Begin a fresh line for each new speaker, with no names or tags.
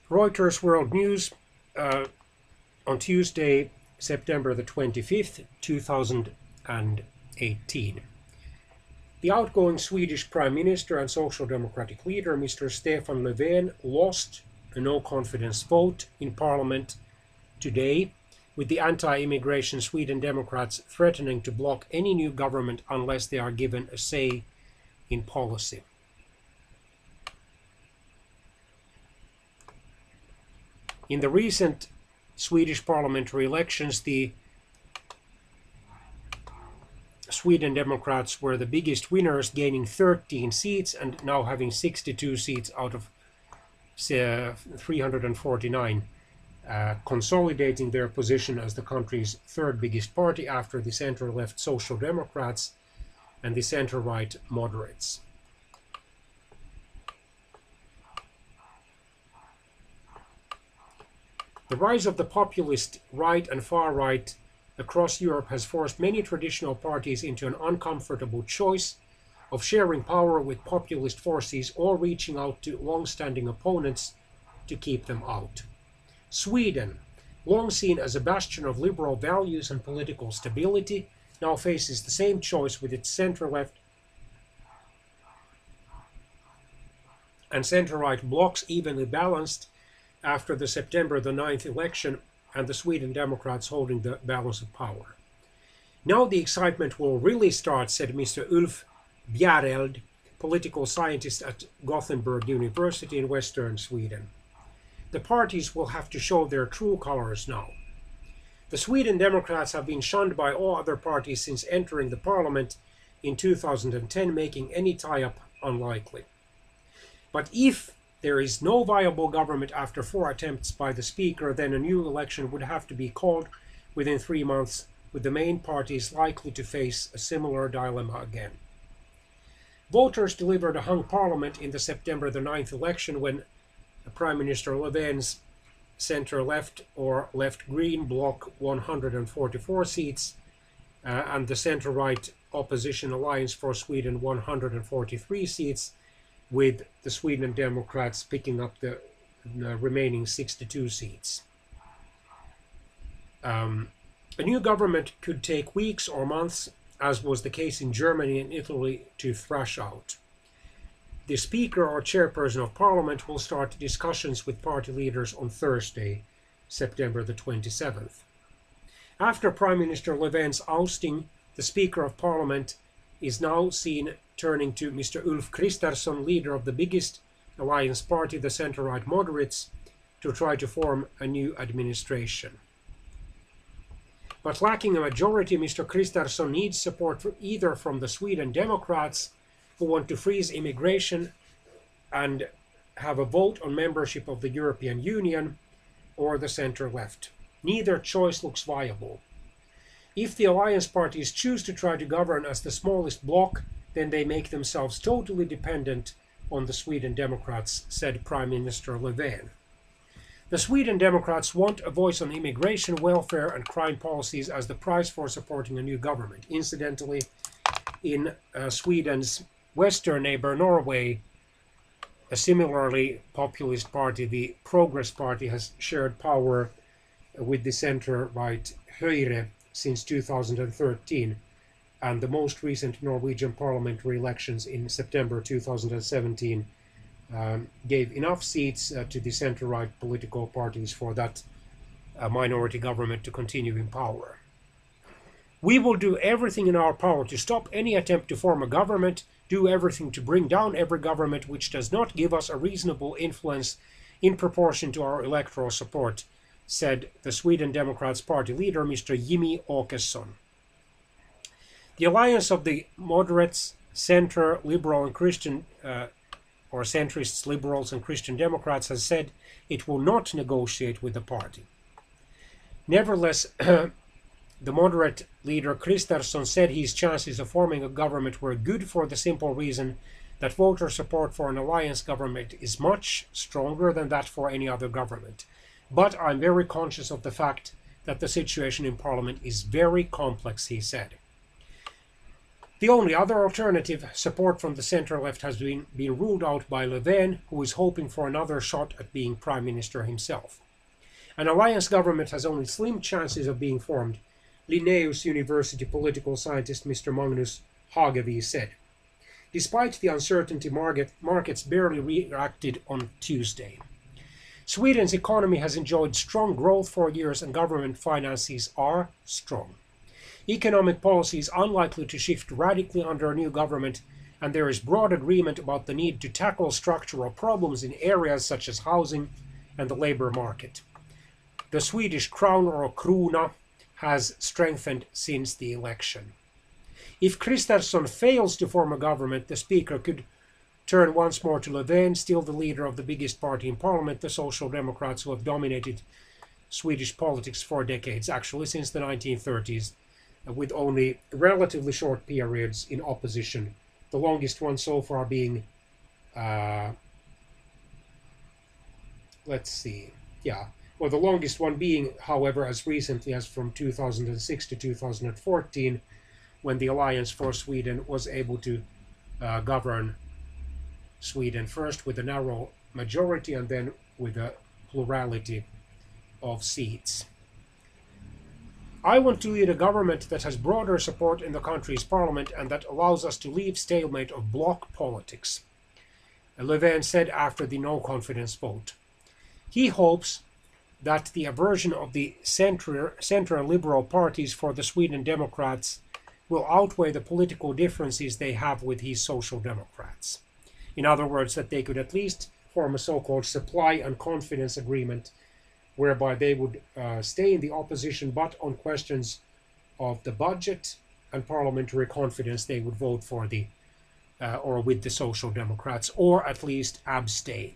Reuters World News on Tuesday, September the 25th, 2018. The outgoing Swedish Prime Minister and Social Democratic leader, Mr. Stefan Löfven, lost a no-confidence vote in Parliament today, with the anti-immigration Sweden Democrats threatening to block any new government unless they are given a say in policy. In the recent Swedish parliamentary elections, the Sweden Democrats were the biggest winners, gaining 13 seats and now having 62 seats out of 349, consolidating their position as the country's third biggest party after the center-left Social Democrats and the center-right moderates. The rise of the populist right and far right across Europe has forced many traditional parties into an uncomfortable choice of sharing power with populist forces or reaching out to long-standing opponents to keep them out. Sweden, long seen as a bastion of liberal values and political stability, now faces the same choice with its center-left and center-right blocs evenly balanced after the September the 9th election and the Sweden Democrats holding the balance of power. Now the excitement will really start, said Mr. Ulf Bjereld, political scientist at Gothenburg University in Western Sweden. The parties will have to show their true colors now. The Sweden Democrats have been shunned by all other parties since entering the parliament in 2010, making any tie-up unlikely. But if there is no viable government after 4 attempts by the Speaker, then a new election would have to be called within 3 months, with the main parties likely to face a similar dilemma again. Voters delivered a hung parliament in the September the 9th election when Prime Minister Löfven's center-left or left-green bloc 144 seats and the center-right opposition Alliance for Sweden 143 seats, with the Sweden Democrats picking up the remaining 62 seats. A new government could take weeks or months, as was the case in Germany and Italy, to thrash out. The Speaker or Chairperson of Parliament will start discussions with party leaders on Thursday, September the 27th. After Prime Minister Löfven's ousting, the Speaker of Parliament is now seen turning to Mr. Ulf Kristersson, leader of the biggest alliance party, the center-right moderates, to try to form a new administration. But lacking a majority, Mr. Kristersson needs support either from the Sweden Democrats, who want to freeze immigration and have a vote on membership of the European Union, or the center-left. Neither choice looks viable. If the alliance parties choose to try to govern as the smallest bloc, then they make themselves totally dependent on the Sweden Democrats, said Prime Minister Löfven. The Sweden Democrats want a voice on immigration, welfare and crime policies as the price for supporting a new government. Incidentally, in Sweden's western neighbor Norway, a similarly populist party, the Progress Party, has shared power with the center-right Høyre since 2013, and the most recent Norwegian parliamentary elections in September 2017 gave enough seats to the center-right political parties for that minority government to continue in power. We will do everything in our power to stop any attempt to form a government, do everything to bring down every government which does not give us a reasonable influence in proportion to our electoral support, said the Sweden Democrats party leader, Mr. Jimmie Åkesson. The alliance of the moderates, center, liberal and Christian, or centrists, liberals and Christian Democrats, has said it will not negotiate with the party. Nevertheless, the moderate leader Kristersson said his chances of forming a government were good for the simple reason that voter support for an alliance government is much stronger than that for any other government. But I'm very conscious of the fact that the situation in Parliament is very complex, he said. The only other alternative, support from the centre-left, has been ruled out by Löfven, who is hoping for another shot at being Prime Minister himself. An alliance government has only slim chances of being formed, Linnaeus University political scientist Mr. Magnus Hagevik said. Despite the uncertainty, markets barely reacted on Tuesday. Sweden's economy has enjoyed strong growth for years and government finances are strong. Economic policy is unlikely to shift radically under a new government, and there is broad agreement about the need to tackle structural problems in areas such as housing and the labour market. The Swedish crown or krona has strengthened since the election. If Kristersson fails to form a government, the Speaker could turn once more to Löfven, still the leader of the biggest party in parliament, the Social Democrats, who have dominated Swedish politics for decades, actually since the 1930s, with only relatively short periods in opposition, the longest one so far being, the longest one being, however, as recently as from 2006 to 2014, when the Alliance for Sweden was able to govern Sweden first with a narrow majority and then with a plurality of seats. I want to lead a government that has broader support in the country's parliament and that allows us to leave stalemate of bloc politics, Löfven said after the no-confidence vote. He hopes that the aversion of the centre and liberal parties for the Sweden Democrats will outweigh the political differences they have with his Social Democrats. In other words, that they could at least form a so-called supply and confidence agreement whereby they would stay in the opposition, but on questions of the budget and parliamentary confidence, they would vote for the or with the Social Democrats, or at least abstain.